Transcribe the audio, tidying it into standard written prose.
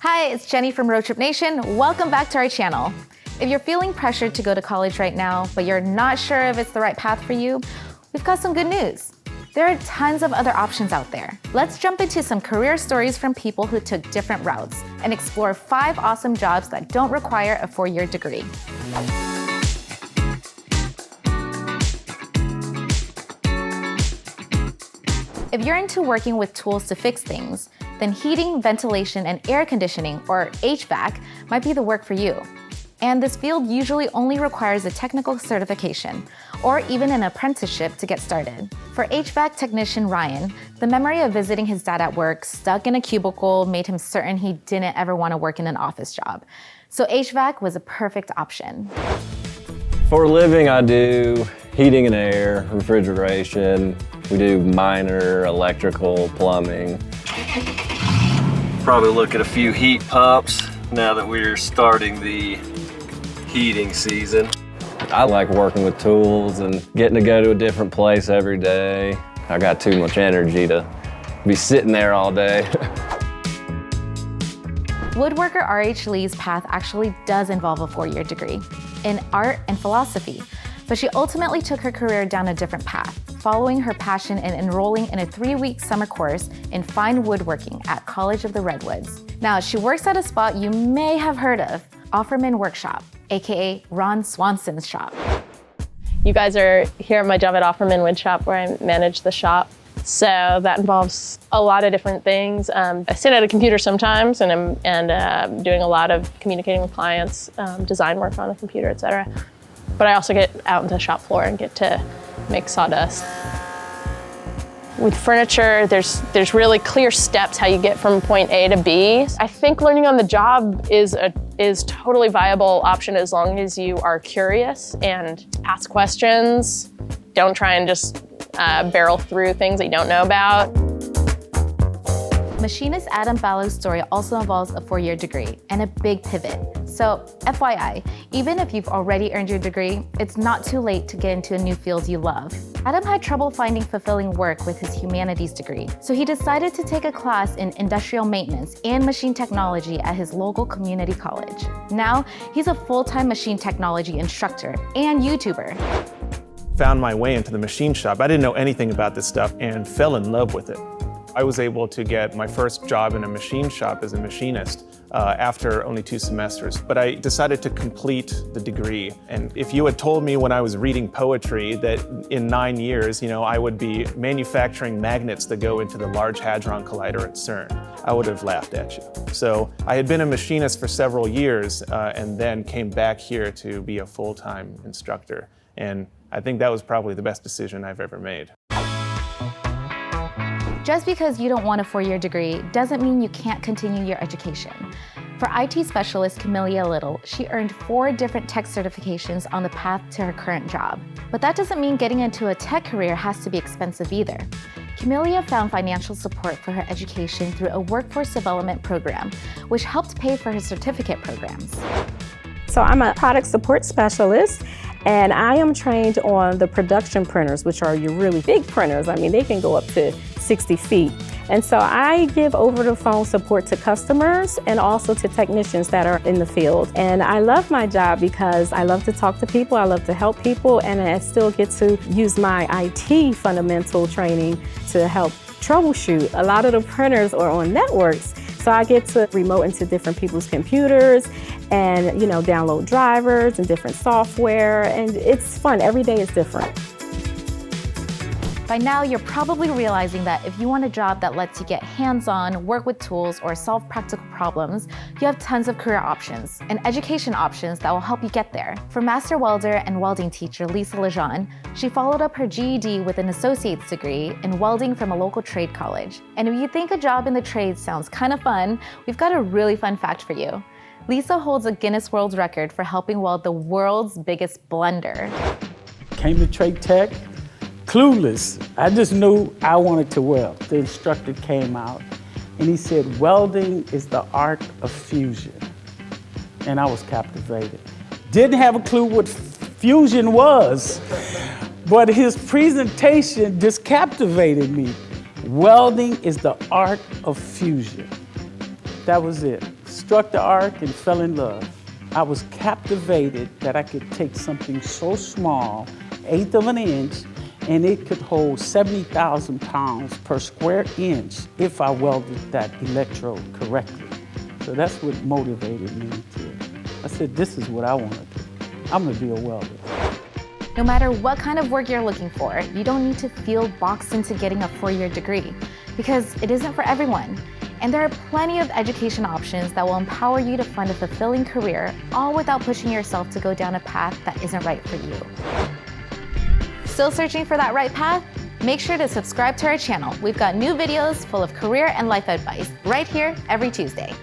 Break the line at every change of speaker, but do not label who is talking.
Hi, it's Jenny from Roadtrip Nation. Welcome back to our channel. If you're feeling pressured to go to college right now, but you're not sure if it's the right path for you, we've got some good news. There are tons of other options out there. Let's jump into some career stories from people who took different routes and explore 5 awesome jobs that don't require a 4-year degree. If you're into working with tools to fix things, then heating, ventilation, and air conditioning, or HVAC, might be the work for you. And this field usually only requires a technical certification, or even an apprenticeship to get started. For HVAC Technician Ryan, the memory of visiting his dad at work, stuck in a cubicle, made him certain he didn't ever want to work in an office job. So HVAC was a perfect option.
For a living, I do heating and air, refrigeration. We do minor electrical, plumbing. Probably look at a few heat pumps now that we're starting the heating season. I like working with tools and getting to go to a different place every day. I got too much energy to be sitting there all day.
Woodworker R.H. Lee's path actually does involve a 4-year degree in art and philosophy, but she ultimately took her career down a different path, following her passion and enrolling in a 3-week summer course in fine woodworking at College of the Redwoods. Now, she works at a spot you may have heard of, Offerman Workshop, aka Ron Swanson's shop.
You guys are here at my job at Offerman Woodshop, where I manage the shop. So that involves a lot of different things. I sit at a computer sometimes, and I'm doing a lot of communicating with clients, design work on a computer, etc. But I also get out into the shop floor and get to make sawdust. With furniture, there's really clear steps how you get from point A to B. I think learning on the job is totally viable option as long as you are curious and ask questions. Don't try and just barrel through things that you don't know about.
Machinist Adam Ballow's story also involves a 4-year degree and a big pivot. So FYI, even if you've already earned your degree, it's not too late to get into a new field you love. Adam had trouble finding fulfilling work with his humanities degree, so he decided to take a class in industrial maintenance and machine technology at his local community college. Now, he's a full-time machine technology instructor and YouTuber.
Found my way into the machine shop. I didn't know anything about this stuff and fell in love with it. I was able to get my first job in a machine shop as a machinist after only 2 semesters, but I decided to complete the degree. And if you had told me when I was reading poetry that in 9 years, I would be manufacturing magnets that go into the Large Hadron Collider at CERN, I would have laughed at you. So I had been a machinist for several years and then came back here to be a full-time instructor. And I think that was probably the best decision I've ever made.
Just because you don't want a 4-year degree doesn't mean you can't continue your education. For IT specialist Camelia Little, she earned 4 different tech certifications on the path to her current job. But that doesn't mean getting into a tech career has to be expensive either. Camelia found financial support for her education through a workforce development program, which helped pay for her certificate programs.
So I'm a product support specialist, and I am trained on the production printers, which are your really big printers. I mean, they can go up to 60 feet. And so I give over the phone support to customers and also to technicians that are in the field. And I love my job because I love to talk to people, I love to help people, and I still get to use my IT fundamental training to help troubleshoot. A lot of the printers are on networks, so I get to remote into different people's computers and download drivers and different software, and it's fun. Every day is different.
By now, you're probably realizing that if you want a job that lets you get hands-on, work with tools, or solve practical problems, you have tons of career options and education options that will help you get there. For master welder and welding teacher Lisa Lejeune, she followed up her GED with an associate's degree in welding from a local trade college. And if you think a job in the trade sounds kind of fun, we've got a really fun fact for you. Lisa holds a Guinness World Record for helping weld the world's biggest blender.
Came to Trade Tech, clueless. I just knew I wanted to weld. The instructor came out and he said, welding is the art of fusion. And I was captivated. Didn't have a clue what fusion was, but his presentation just captivated me. Welding is the art of fusion. That was it. struck the arc and fell in love. I was captivated that I could take something so small, 1/8 of an inch, and it could hold 70,000 pounds per square inch if I welded that electrode correctly. So that's what motivated me I said, this is what I want to do. I'm going to be a welder.
No matter what kind of work you're looking for, you don't need to feel boxed into getting a 4-year degree, because it isn't for everyone. And there are plenty of education options that will empower you to find a fulfilling career, all without pushing yourself to go down a path that isn't right for you. Still searching for that right path? Make sure to subscribe to our channel. We've got new videos full of career and life advice right here every Tuesday.